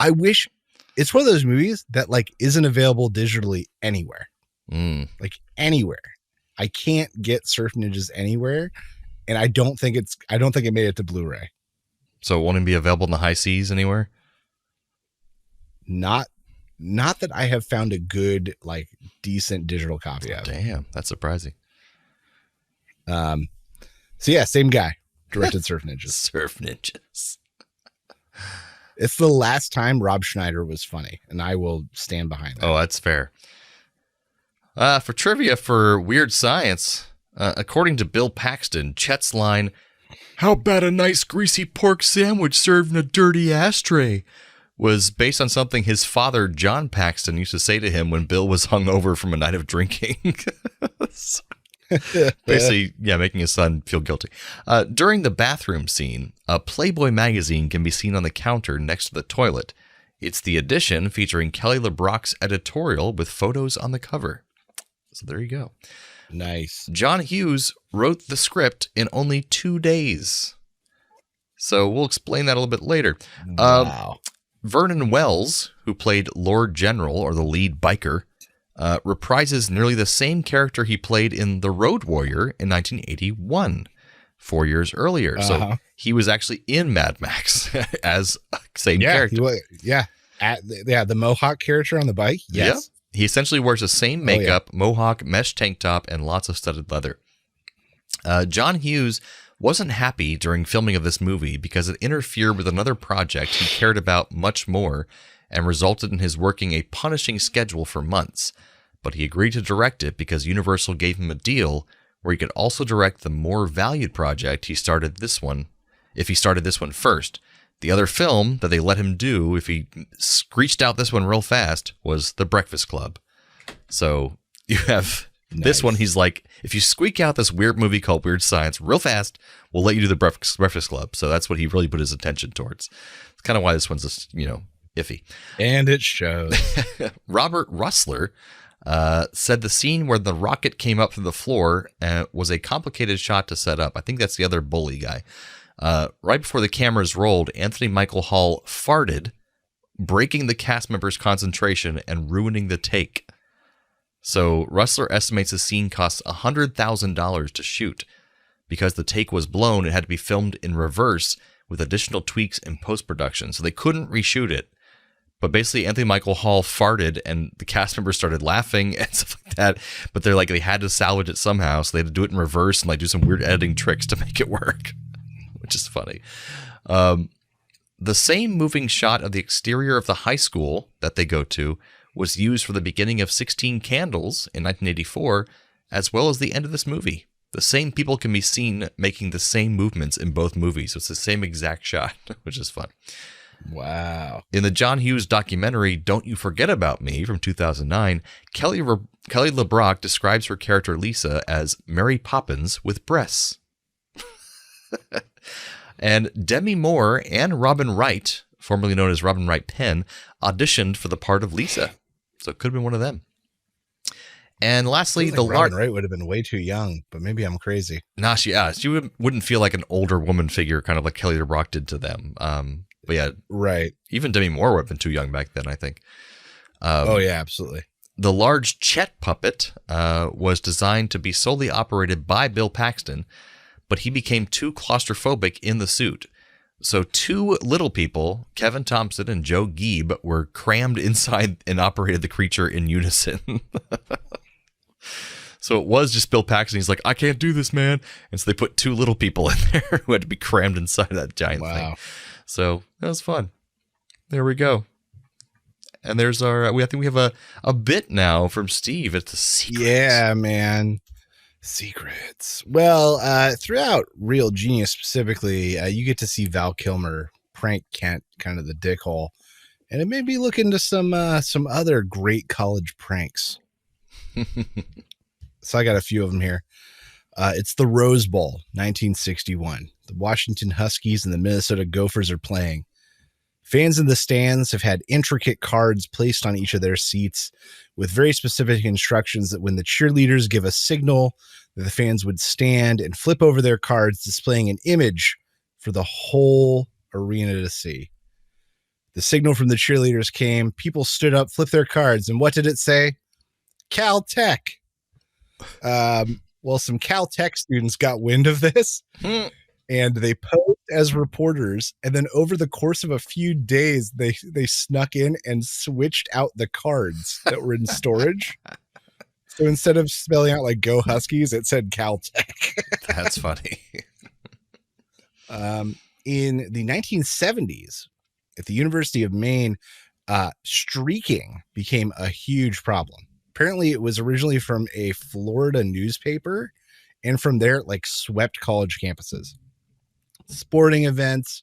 I wish it's one of those movies that like isn't available digitally anywhere. Like anywhere. I can't get Surf Ninjas anywhere, and I don't think it made it to Blu-ray. So it won't even be available in the high seas anywhere? Not that I have found a good, like, decent digital copy of. Damn, that's surprising. So yeah, same guy directed Surf Ninjas. Surf Ninjas. It's the last time Rob Schneider was funny, and I will stand behind that. Oh, that's fair. For trivia for Weird Science, according to Bill Paxton, Chet's line, "How about a nice greasy pork sandwich served in a dirty ashtray?" was based on something his father, John Paxton, used to say to him when Bill was hungover from a night of drinking. Basically, yeah, making his son feel guilty. During the bathroom scene, a Playboy magazine can be seen on the counter next to the toilet. It's the edition featuring Kelly LeBrock's editorial with photos on the cover. So there you go. Nice. John Hughes wrote the script in only 2 days. So we'll explain that a little bit later. Wow. Vernon Wells, who played Lord General, or the lead biker, reprises nearly the same character he played in The Road Warrior in 1981, 4 years earlier. So he was actually in Mad Max as same character. The Mohawk character on the bike. Yes. Yep. He essentially wears the same makeup, mohawk, mesh tank top, and lots of studded leather. John Hughes wasn't happy during filming of this movie because it interfered with another project he cared about much more and resulted in his working a punishing schedule for months. But he agreed to direct it because Universal gave him a deal where he could also direct the more valued project if he started this one first. The other film that they let him do, if he screeched out this one real fast, was The Breakfast Club. So you have this one. He's like, if you squeak out this weird movie called Weird Science real fast, we'll let you do The Breakfast Club. So that's what he really put his attention towards. It's kind of why this one's just, iffy. And it shows. Robert Russler said the scene where the rocket came up through the floor was a complicated shot to set up. I think that's the other bully guy. Right before the cameras rolled, Anthony Michael Hall farted, breaking the cast members' concentration and ruining the take. So Russler estimates the scene cost $100,000 to shoot. Because the take was blown, it had to be filmed in reverse with additional tweaks in post-production. So they couldn't reshoot it. But basically, Anthony Michael Hall farted, and the cast members started laughing and stuff like that. But they're like, they had to salvage it somehow, so they had to do it in reverse and like do some weird editing tricks to make it work. Which is funny. The same moving shot of the exterior of the high school that they go to was used for the beginning of 16 Candles in 1984, as well as the end of this movie. The same people can be seen making the same movements in both movies. So it's the same exact shot, which is fun. Wow. In the John Hughes documentary, Don't You Forget About Me from 2009, Kelly LeBrock describes her character Lisa as Mary Poppins with breasts. And Demi Moore and Robin Wright, formerly known as Robin Wright Penn, auditioned for the part of Lisa. So it could have been one of them. And lastly, Robin Wright would have been way too young, but maybe I'm crazy. Nah, she wouldn't feel like an older woman figure, kind of like Kelly LeBrock did to them. But yeah, right. Even Demi Moore would have been too young back then, I think. Oh yeah, absolutely. The large Chet puppet was designed to be solely operated by Bill Paxton, but he became too claustrophobic in the suit. So two little people, Kevin Thompson and Joe Geeb, were crammed inside and operated the creature in unison. So it was just Bill Paxton. He's like, I can't do this, man. And so they put two little people in there who had to be crammed inside that giant thing. So that was fun. There we go. And there's our, I think we have a bit now from Steve. It's the secret. Yeah, man. Secrets. Well, throughout Real Genius specifically, you get to see Val Kilmer prank Kent, kind of the dickhole, and it made me look into some other great college pranks. So I got a few of them here. It's the Rose Bowl, 1961. The Washington Huskies and the Minnesota Gophers are playing. Fans in the stands have had intricate cards placed on each of their seats with very specific instructions that when the cheerleaders give a signal, that the fans would stand and flip over their cards, displaying an image for the whole arena to see. The signal from the cheerleaders came. People stood up, flipped their cards, and what did it say? Caltech. Well, some Caltech students got wind of this. And they posed as reporters, and then over the course of a few days, they snuck in and switched out the cards that were in storage. So instead of spelling out like "Go Huskies," it said Caltech. That's funny. In the 1970s, at the University of Maine, streaking became a huge problem. Apparently, it was originally from a Florida newspaper, and from there, it like swept college campuses. Sporting events,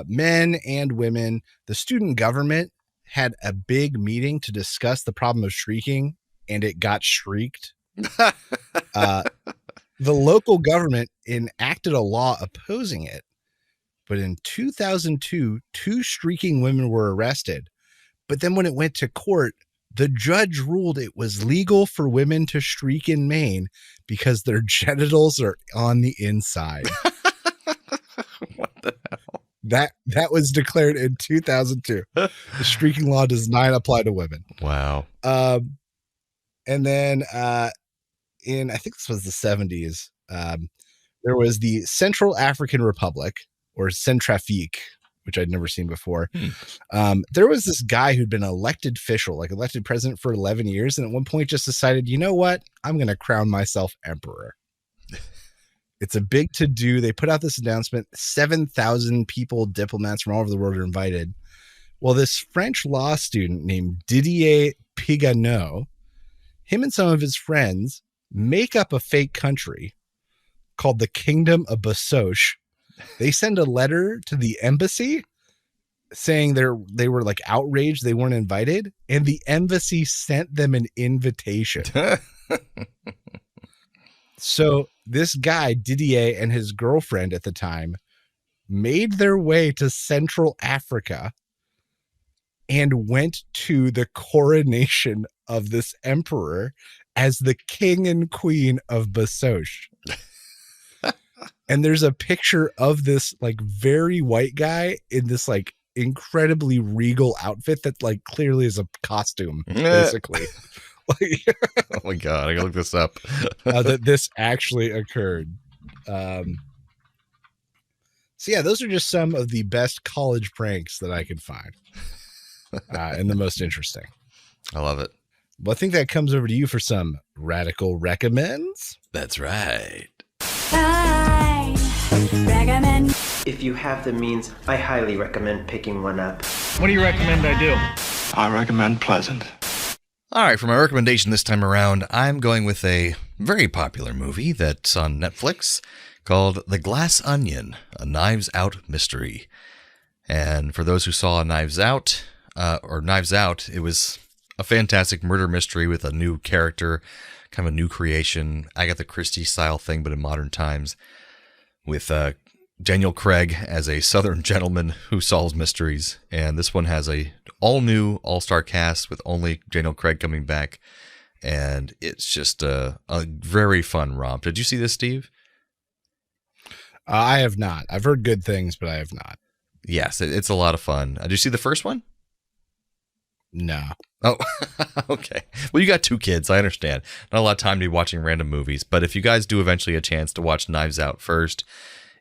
men and women, the student government had a big meeting to discuss the problem of streaking, and it got shrieked. The local government enacted a law opposing it, but in 2002, 2 streaking women were arrested. But then when it went to court, the judge ruled it was legal for women to streak in Maine because their genitals are on the inside. What the hell? That was declared in 2002. The streaking law does not apply to women. Wow. And then in, I think this was the 70s, there was the Central African Republic, or Centrafrique, which I'd never seen before. There was this guy who'd been elected president for 11 years. And at one point just decided, you know what? I'm going to crown myself emperor. It's a big to-do. They put out this announcement. 7,000 people, diplomats from all over the world are invited. Well, this French law student named Didier Piganeau, him and some of his friends make up a fake country called the Kingdom of Basoche. They send a letter to the embassy saying they were like outraged they weren't invited, and the embassy sent them an invitation. So this guy, Didier, and his girlfriend at the time made their way to Central Africa and went to the coronation of this emperor as the king and queen of Basoche. And there's a picture of this like very white guy in this like incredibly regal outfit that like clearly is a costume, basically. Oh my God, I gotta look this up. That this actually occurred. So yeah, those are just some of the best college pranks that I could find, and the most interesting. I love it. Well, I think that comes over to you for some radical recommends. That's right. Hi, If you have the means, I highly recommend picking one up. What do you recommend I do? I recommend Pleasant. All right, for my recommendation this time around, I'm going with a very popular movie that's on Netflix called The Glass Onion, a Knives Out mystery. And for those who saw Knives Out, it was a fantastic murder mystery with a new character, kind of a new creation, Agatha Christie style thing, but in modern times, with Daniel Craig as a Southern gentleman who solves mysteries. And this one has a all-new, all-star cast with only Daniel Craig coming back. And it's just a very fun romp. Did you see this, Steve? I have not. I've heard good things, but I have not. Yes, it's a lot of fun. Did you see the first one? No. Oh, okay. Well, you got 2 kids. I understand. Not a lot of time to be watching random movies. But if you guys do eventually a chance to watch Knives Out first,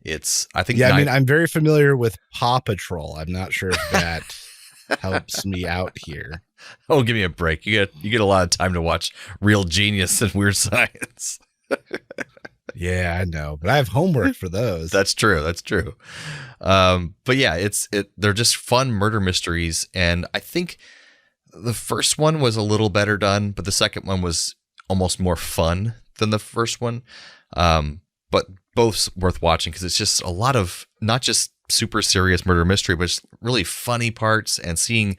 I'm very familiar with Paw Patrol. I'm not sure if that helps me out here. Oh, give me a break. You get a lot of time to watch Real Genius and Weird Science. Yeah, I know, but I have homework for those. That's true. But yeah, they're just fun murder mysteries, and I think the first one was a little better done, but the second one was almost more fun than the first one. But both worth watching because it's just a lot of not just super serious murder mystery, but just really funny parts, and seeing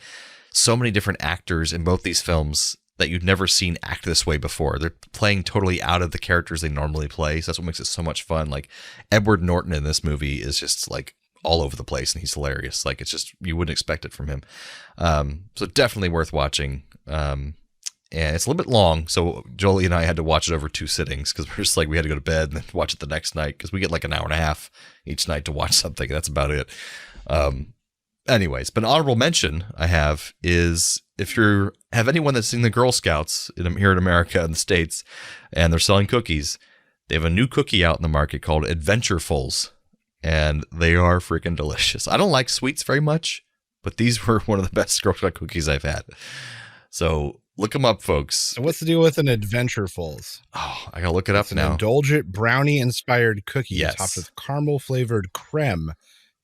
so many different actors in both these films that you've never seen act this way before. They're playing totally out of the characters they normally play. So that's what makes it so much fun. Like Edward Norton in this movie is just like all over the place, and he's hilarious. Like it's just, you wouldn't expect it from him. So definitely worth watching. And it's a little bit long. So Jolie and I had to watch it over 2 sittings because we're just like, we had to go to bed and then watch it the next night because we get like an hour and a half each night to watch something. That's about it. Anyways, but an honorable mention I have is if you have anyone that's seen the Girl Scouts here in America in the States and they're selling cookies, they have a new cookie out in the market called Adventurefuls, and they are freaking delicious. I don't like sweets very much, but these were one of the best Girl Scout cookies I've had. So look them up, folks. So what's the deal with an Adventurefuls? Oh, I gotta look it up now. An indulgent brownie-inspired cookie Yes. topped with caramel-flavored creme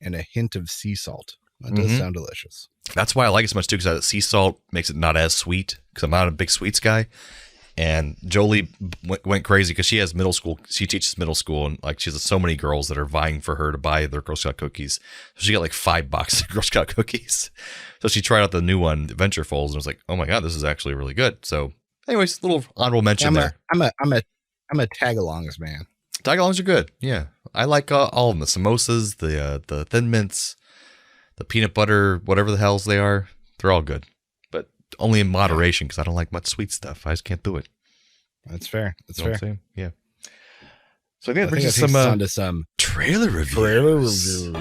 and a hint of sea salt. That does sound delicious. That's why I like it so much too, because sea salt makes it not as sweet, because I'm not a big sweets guy. And Jolie went crazy because she has middle school. She teaches middle school, and like she has so many girls that are vying for her to buy their Girl Scout cookies. So she got like 5 boxes of Girl Scout cookies. So she tried out the new one, Adventurefuls, and was like, "Oh my god, this is actually really good." So, anyways, little honorable mention there. I'm a tag-alongs man. Tag-alongs are good. Yeah, I like all of them: the samosas, the Thin Mints, the peanut butter, whatever the hells they are. They're all good, but only in moderation because I don't like much sweet stuff. I just can't do it. That's fair. That's You know fair. what I'm saying? Yeah. So I think that I brings think us that takes us on to some trailer reviews. trailer reviews.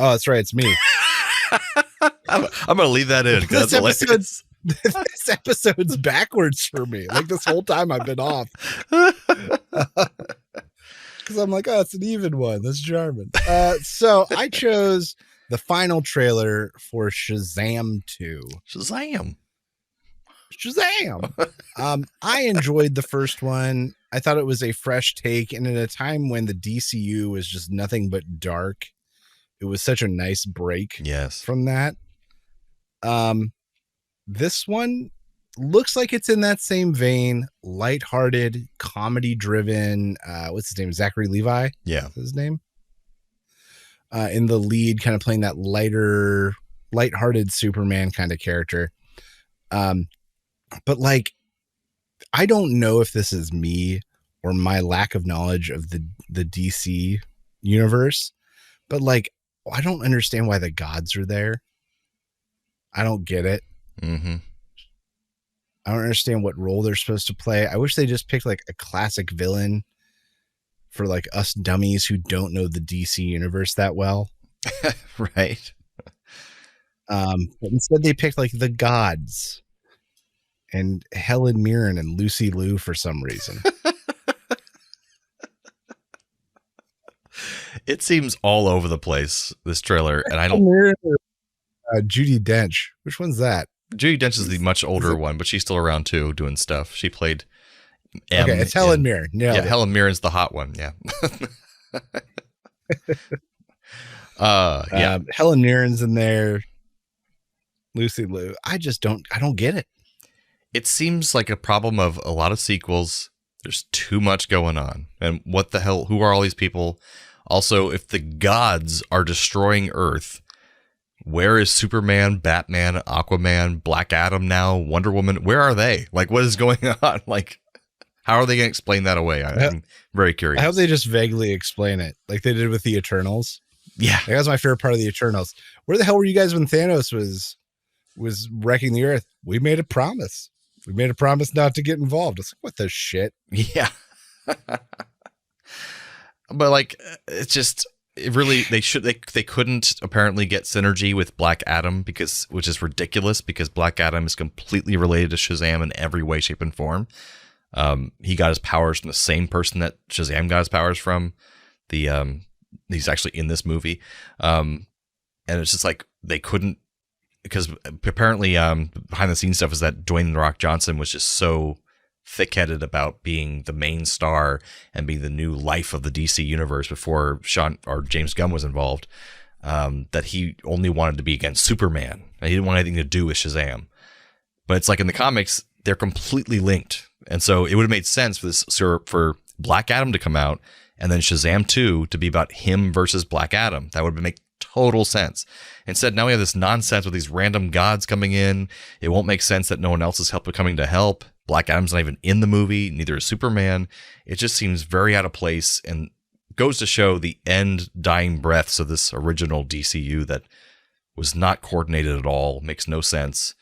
Oh, that's right. It's me. I'm going to leave that in. 'Cause that's hilarious. This episode's backwards for me. Like this whole time I've been off. Because I'm like, oh, it's an even one. That's German. So I chose the final trailer for Shazam 2. Shazam. I enjoyed the first one. I thought it was a fresh take, and at a time when the DCU was just nothing but dark, it was such a nice break from that. This one looks like it's in that same vein, lighthearted, comedy-driven. What's his name? Zachary Levi? Yeah. Is his name? In the lead, kind of playing that lighthearted Superman kind of character. But like, I don't know if this is me or my lack of knowledge of the DC universe, but like, I don't understand why the gods are there. I don't get it. Mm-hmm. I don't understand what role they're supposed to play. I wish they just picked like a classic villain for like us dummies who don't know the DC universe that well. Right. But instead they picked like the gods and Helen Mirren and Lucy Liu for some reason. It seems all over the place, this trailer, and I don't. Judi Dench. Which one's that? Judi Dench is the much older one, but she's still around too, doing stuff. She played M. Okay, it's Helen Mirren. Yeah, Helen Mirren's the hot one. Yeah. Helen Mirren's in there. Lucy Liu. I don't get it. It seems like a problem of a lot of sequels. There's too much going on. And what the hell? Who are all these people? Also, if the gods are destroying Earth, where is Superman, Batman, Aquaman, Black Adam now, Wonder Woman? Where are they? Like, what is going on? Like, how are they going to explain that away? I'm very curious. I hope they just vaguely explain it, like they did with the Eternals. Yeah. That was my favorite part of the Eternals. Where the hell were you guys when Thanos was wrecking the Earth? We made a promise. We made a promise not to get involved. It's like, what the shit? Yeah. But like, it's just, it really, they couldn't apparently get synergy with Black Adam which is ridiculous because Black Adam is completely related to Shazam in every way, shape, and form. He got his powers from the same person that Shazam got his powers from. He's actually in this movie. And it's just like, they couldn't, because apparently behind the scenes stuff is that Dwayne "The Rock" Johnson was just so thick-headed about being the main star and being the new life of the DC universe before James Gunn was involved, that he only wanted to be against Superman. And he didn't want anything to do with Shazam. But it's like in the comics, they're completely linked. And so it would have made sense for Black Adam to come out and then Shazam 2 to be about him versus Black Adam. That would make total sense. Instead, now we have this nonsense with these random gods coming in. It won't make sense that no one else is coming to help. Black Adam's not even in the movie. Neither is Superman. It just seems very out of place and goes to show the dying breaths of this original DCU that was not coordinated at all. Makes no sense.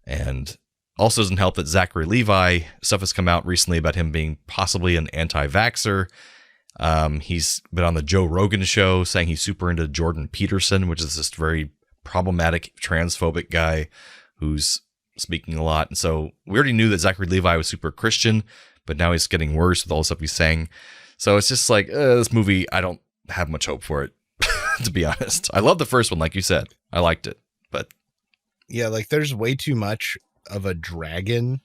And also doesn't help that Zachary Levi, stuff has come out recently about him being possibly an anti-vaxxer. He's been on the Joe Rogan show saying he's super into Jordan Peterson, which is this very problematic transphobic guy who's speaking a lot. And so we already knew that Zachary Levi was super Christian, but now he's getting worse with all the stuff he's saying. So it's just like, this movie, I don't have much hope for it, to be honest. I love the first one, like you said. I liked it, but yeah, like there's way too much of a dragon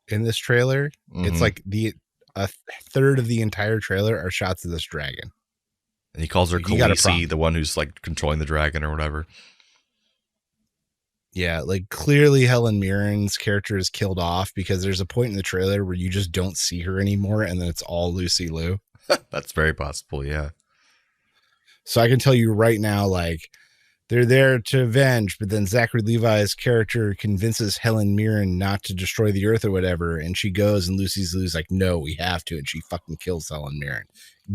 in this trailer. Mm-hmm. It's like a third of the entire trailer are shots of this dragon. And he calls her Khaleesi, the one who's like controlling the dragon or whatever. Yeah, like clearly Helen Mirren's character is killed off because there's a point in the trailer where you just don't see her anymore and then it's all Lucy Liu. That's very possible, yeah. So I can tell you right now, like, they're there to avenge, but then Zachary Levi's character convinces Helen Mirren not to destroy the Earth or whatever, and she goes and Lucy Liu's like, no, we have to, and she fucking kills Helen Mirren.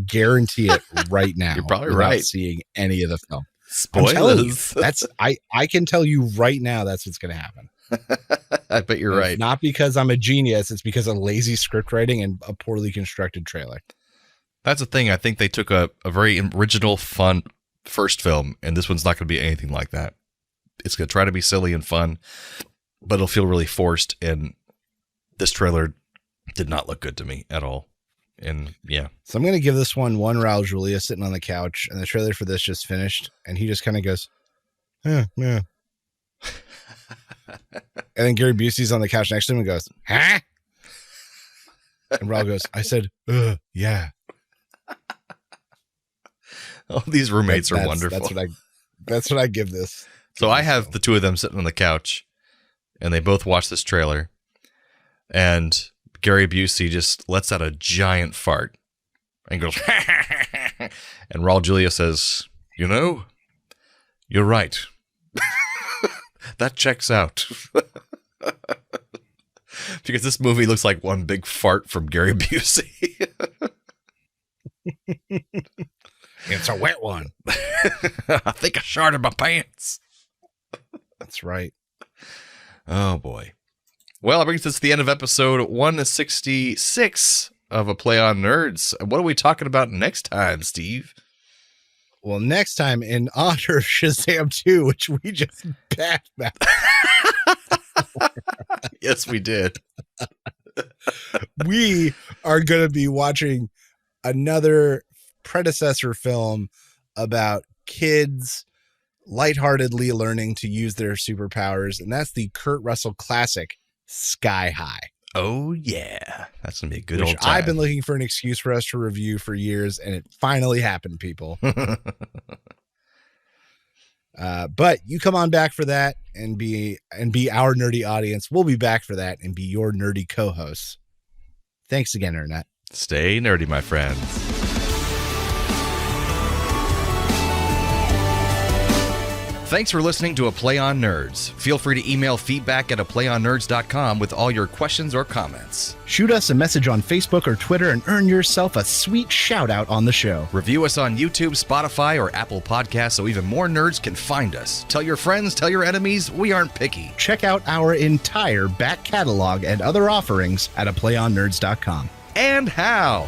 Guarantee it right now. You're probably right. Seeing any of the film. Spoilers. I can tell you right now that's what's going to happen. I bet you're right. Not because I'm a genius. It's because of lazy script writing and a poorly constructed trailer. That's the thing. I think they took a very original, fun first film, and this one's not going to be anything like that. It's going to try to be silly and fun, but it'll feel really forced, and this trailer did not look good to me at all. And yeah. So I'm going to give this one Raul Julia sitting on the couch, and the trailer for this just finished, and he just kind of goes, yeah. And then Gary Busey's on the couch next to him and goes, huh? And Raul goes, I said, yeah. Oh, these roommates are wonderful. That's what I give this. So I have the two of them sitting on the couch, and they both watch this trailer, and Gary Busey just lets out a giant fart and goes, and Raul Julia says, you're right. That checks out. Because this movie looks like one big fart from Gary Busey. It's a wet one. I think I sharted my pants. That's right. Oh, boy. Well, that brings us to the end of episode 166 of A Play on Nerds. What are we talking about next time, Steve? Well, next time, in honor of Shazam 2, which we just passed back. Yes, we did. We are going to be watching another predecessor film about kids lightheartedly learning to use their superpowers, and that's the Kurt Russell classic, Sky High. Oh, yeah. That's going to be a good Which old time. I've been looking for an excuse for us to review for years, and it finally happened, people. But you come on back for that and be our nerdy audience. We'll be back for that and be your nerdy co-hosts. Thanks again, Internet. Stay nerdy, my friends. Thanks for listening to A Play on Nerds. Feel free to email feedback at aplayonnerds.com with all your questions or comments. Shoot us a message on Facebook or Twitter and earn yourself a sweet shout out on the show. Review us on YouTube, Spotify, or Apple Podcasts so even more nerds can find us. Tell your friends, tell your enemies, we aren't picky. Check out our entire back catalog and other offerings at aplayonnerds.com. And how?